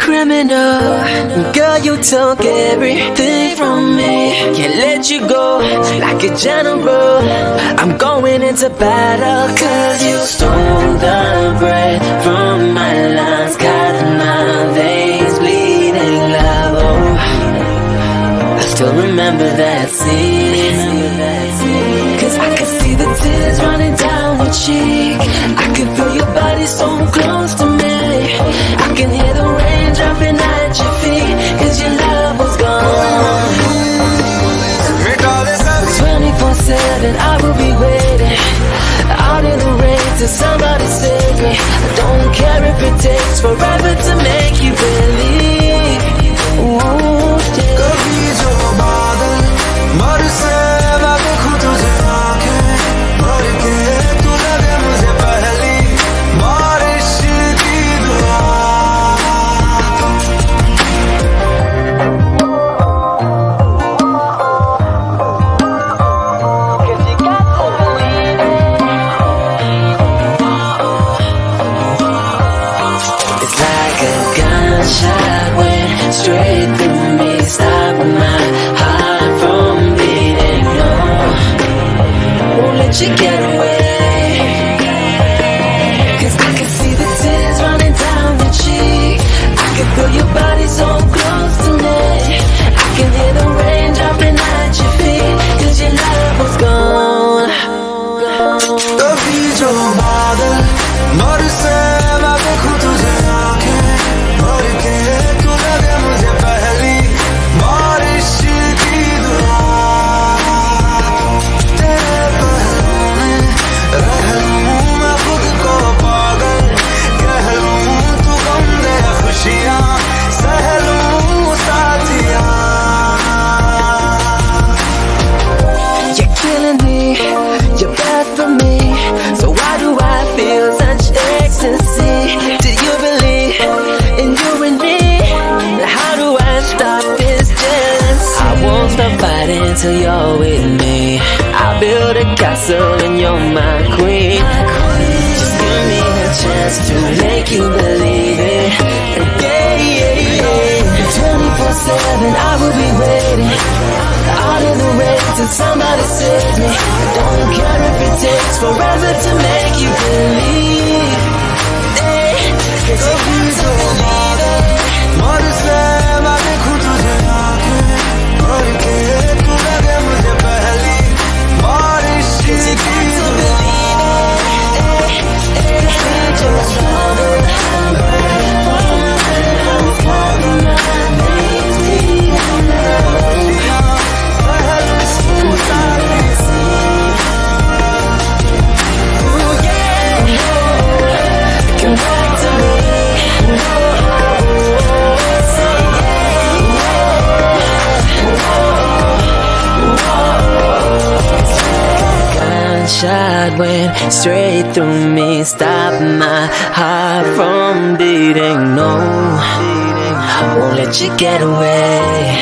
criminal. Girl, you took everything from me. Can't let you go like a general. I'm going into battle, cause you stole the breath from my lungs, got my veins bleeding love. Oh, I still remember that scene. Cause I can see the tears running down your cheek. I can feel your body so close to me. I can hear the rain dropping at your feet, cause your love was gone. 24/7 I will be waiting out in the rain till somebody save me. I don't care if it takes forever to make you believe. Ooh, yeah. कभी जो बादल बरसे मैं देखूं तुझे आंखें भर के, तू लगे मुझे पहली बारिश की दुआ. It's like a gunshot went straight through me, stopping my heart from beating. No, won't let you get away. Cause I can see the tears running down your cheek. I can feel your body so close to me. I can hear the rain dropping at your feet, cause your love was gone. कभी जो बादल बरसे मैं देखूं तुझे आंखें भर के, तू लगे मुझे पहली बारिश की दुआ. तेरे पहलुओं में रह लूं मैं खुद को पागल, कह लूं तू गम दे खुशियां सह लूं साथिया. You're killing me, you're bad for me. So why do I feel such ecstasy? Do you believe in you and me? How do I stop this jealousy? I won't stop fighting till you're with me. I'll build a castle and you're my queen. Just give me a chance to make you believe it. Yeah, yeah, yeah. 24/7 I will be waiting out in the rain till somebody saves me. I don't care if it takes forever to make you believe. Hey, cause you got to believe it. बरसे मैं देखूं तुझे आंखें भर के, तू लगे मुझे पहली बारिश की दुआ. Gunshot went straight through me, stopping my heart from beating. No, won't let you get away.